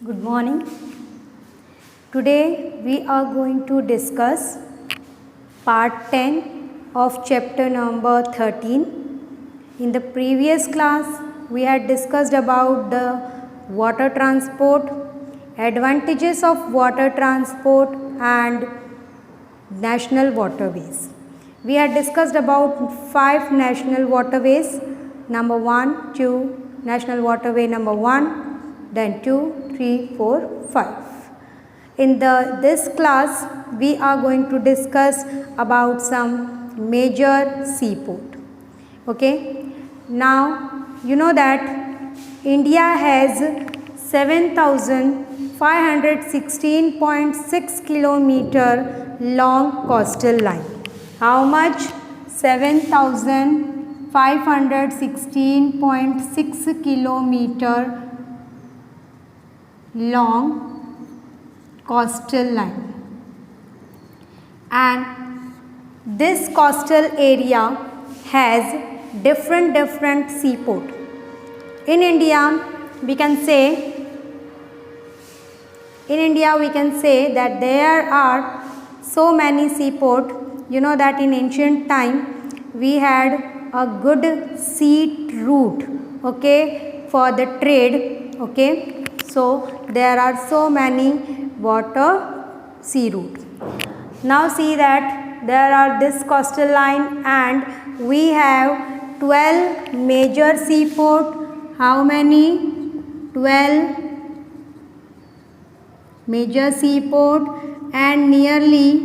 Good morning. Today we are going to discuss part 10 of chapter number 13. In the previous class we had discussed about the water transport, advantages of water transport and national waterways. We had discussed about 5 national waterways, number 1, 2, national waterway number 1, then 2, 3, 4, 5. In this class, we are going to discuss about some major seaport. Okay. Now, you know that India has 7,516.6 kilometer long coastal line. How much? 7,516.6 kilometer long coastal line, and this coastal area has different seaport. In India we can say that there are so many seaport. You know that in ancient time we had a good sea route, okay, for the trade, okay. So there are so many water sea route. Now see that there are this coastal line and we have 12 major seaport. How many? 12 major seaport and nearly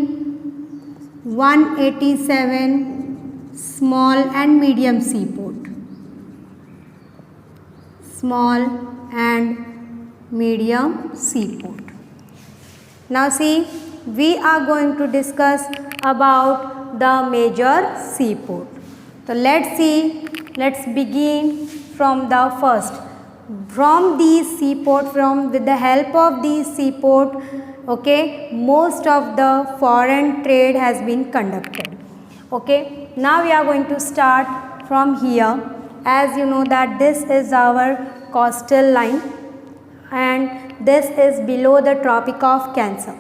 187 small and medium seaport. Small and medium seaport. Now see, we are going to discuss about the major seaport. So let's begin from the first. From these seaport, with the help of these seaport, okay, most of the foreign trade has been conducted. Okay, now we are going to start from here. As you know that this is our coastal line and this is below the Tropic of Cancer,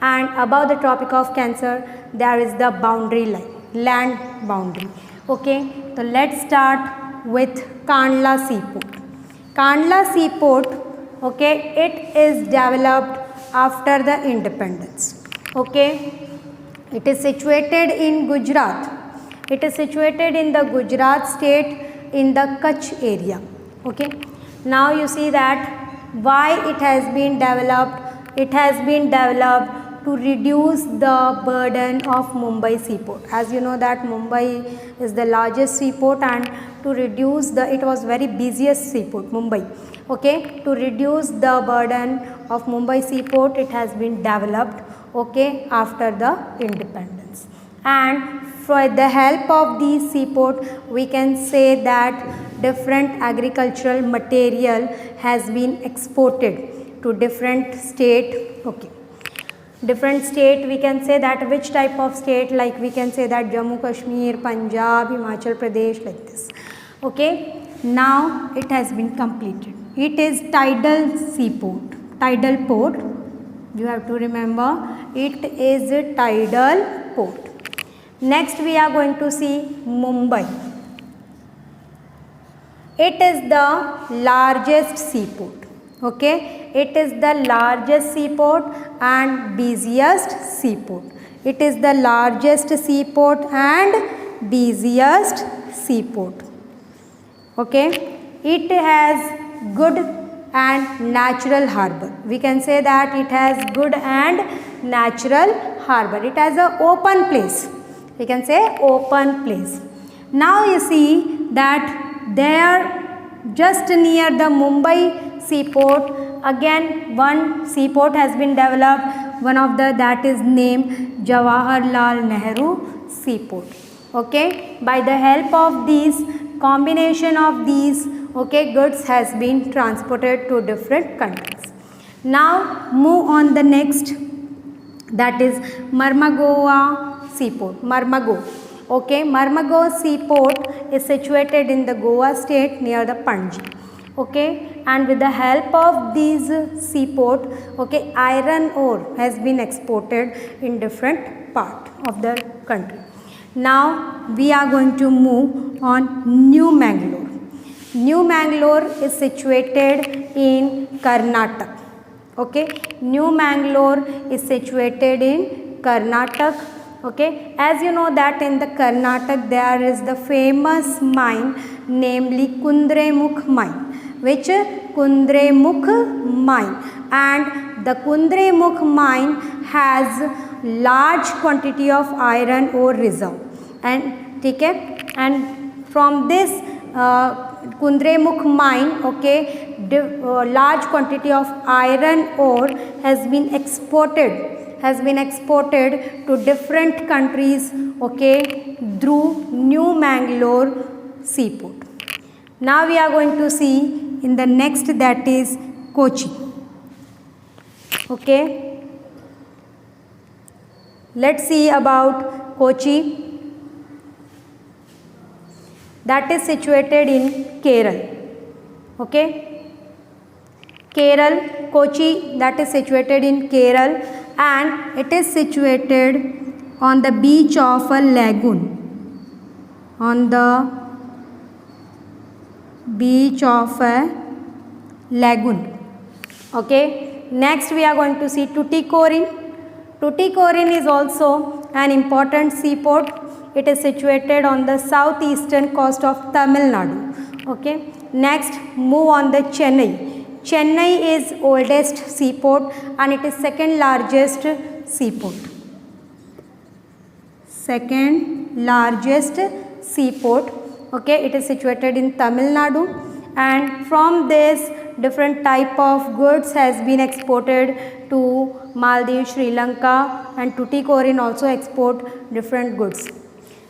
and above the Tropic of Cancer there is the boundary line, land boundary. Okay, so let's start with Kandla Seaport. Kandla Seaport, okay, it is developed after the independence. Okay, it is situated in Gujarat. It is situated in the Gujarat state in the Kutch area. Okay, now you see that why it has been developed. It has been developed to reduce the burden of Mumbai seaport. As you know that Mumbai is the largest seaport, and to reduce it was very busiest seaport, Mumbai. Okay, to reduce the burden of Mumbai seaport, it has been developed, okay, after the independence. And for the help of these seaport, we can say that different agricultural material has been exported to different state. Okay, different state, we can say that which type of state, like we can say that Jammu Kashmir, Punjab, Himachal Pradesh, like this. Okay, now it has been completed. It is tidal seaport, tidal port. You have to remember it is a tidal port. Next we are going to see Mumbai. It is the largest seaport. Okay, it is the largest seaport and busiest seaport. It is the largest seaport and busiest seaport. Okay, it has good and natural harbor. We can say that it has good and natural harbor. It has an open place. We can say open place. Now you see that there just near the Mumbai seaport, again one seaport has been developed, one of that is named Jawaharlal Nehru seaport. Okay, by the help of these, combination of these, okay, goods has been transported to different countries. Now move on the next, that is Marmagao seaport. Marmagao. Okay, Marmagao seaport is situated in the Goa state near the Panji. Okay, and with the help of these seaport, okay, iron ore has been exported in different part of the country. Now we are going to move on New Mangalore. New Mangalore is situated in Karnataka. Okay, New Mangalore is situated in Karnataka. Okay, as you know that in the Karnataka there is the famous mine, namely Kundremukh mine, which Kundremukh mine, and the Kundremukh mine has large quantity of iron ore reserve, and okay, and from this Kundremukh mine, okay, large quantity of iron ore has been exported to different countries, okay, through New Mangalore seaport. Now we are going to see in the next, that is Kochi. Okay, let's see about Kochi. That is situated in Kerala. Okay, Kerala, Kochi, that is situated in Kerala, and it is situated on the beach of a lagoon. On the beach of a lagoon. Okay, next we are going to see Tuticorin. Tuticorin is also an important seaport. It is situated on the southeastern coast of Tamil Nadu. Okay, next move on the Chennai. Chennai is oldest seaport and it is second largest seaport. Second largest seaport. Okay, it is situated in Tamil Nadu, and from this different type of goods has been exported to Maldives, Sri Lanka, and Tuticorin also export different goods.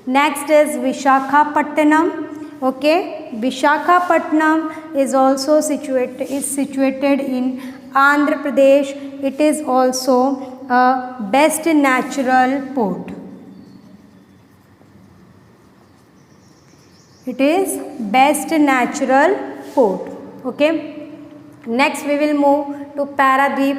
Next is Vishakhapatnam. Okay, Vishakhapatnam is also situated in Andhra Pradesh. It is also a best natural port. It is best natural port. Okay, next we will move to Paradweep.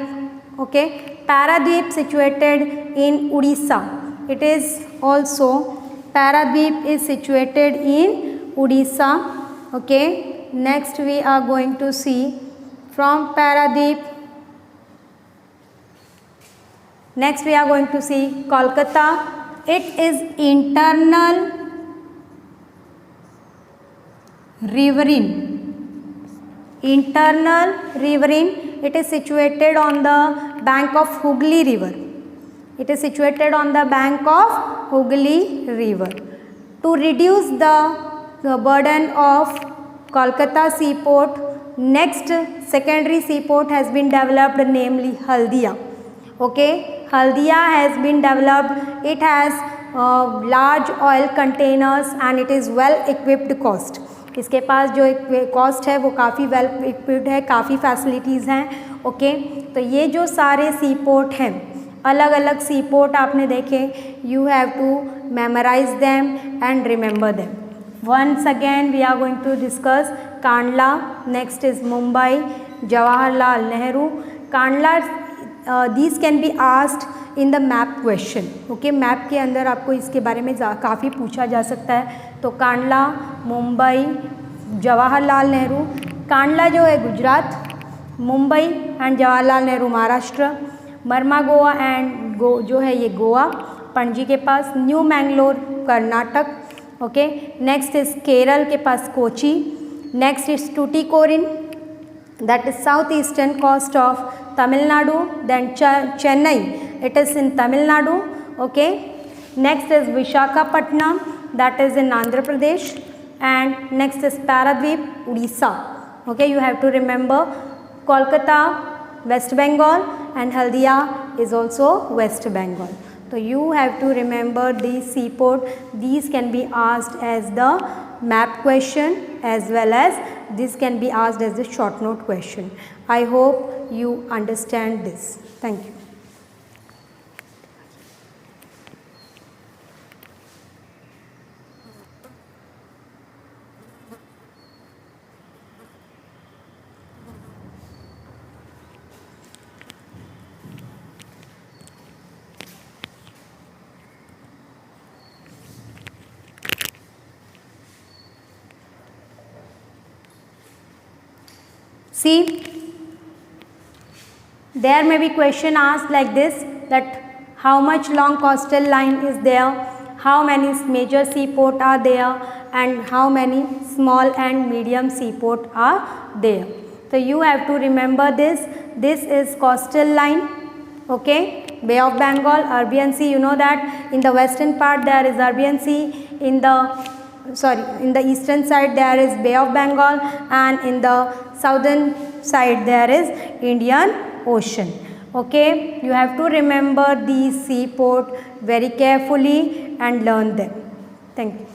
Okay, Paradweep situated in Odisha. It is also Paradweep is situated in Odisha. Okay, next we are going to see from Paradweep. Next we are going to see Kolkata. It is internal riverine. It is situated on the bank of Hooghly River. It is situated on the bank of Hooghly River. To reduce the burden of Kolkata seaport, next secondary seaport has been developed, namely Haldia. Okay, Haldia has been developed. It has large oil containers and it is well equipped coast. इसके पास जो cost है वो काफ़ी well equipped है, काफ़ी facilities हैं. Okay, तो ये जो सारे सी पोर्ट हैं, अलग अलग सी पोर्ट आपने देखे, you have to memorise them and remember them. Once again we are going to discuss Kandla. Next is Mumbai, Jawaharlal Nehru. Kandla, these can be asked in the map question. Okay, map के अंदर आपको इसके बारे में काफ़ी पूछा जा सकता है. तो कांडला, मुंबई, जवाहरलाल नेहरू. कांडला जो है गुजरात, मुंबई एंड जवाहरलाल नेहरू महाराष्ट्र, मरमागोवा एंड जो है ये गोवा पणजी के पास, new Mangalore Karnataka. Okay, next is Kerala के पास Kochi. Next is Tuticorin, that is southeastern coast of Tamil Nadu. Then Chennai, it is in Tamil Nadu. Okay, next is Vishakhapatnam, that is in Andhra Pradesh, and next is Paradweep, Odisha. Okay, you have to remember Kolkata, West Bengal, and Haldia is also West Bengal. So you have to remember these seaport. These can be asked as the map question as well as this can be asked as the short note question. I hope you understand this. Thank you. See, there may be question asked like this, that how much long coastal line is there, how many major seaport are there, and how many small and medium seaport are there. So you have to remember this. This is coastal line, okay. Bay of Bengal, Arabian Sea, you know that in the western part there is Arabian Sea, in the eastern side there is Bay of Bengal, and in the southern side there is Indian Ocean. Okay, you have to remember these seaport very carefully and learn them. Thank you.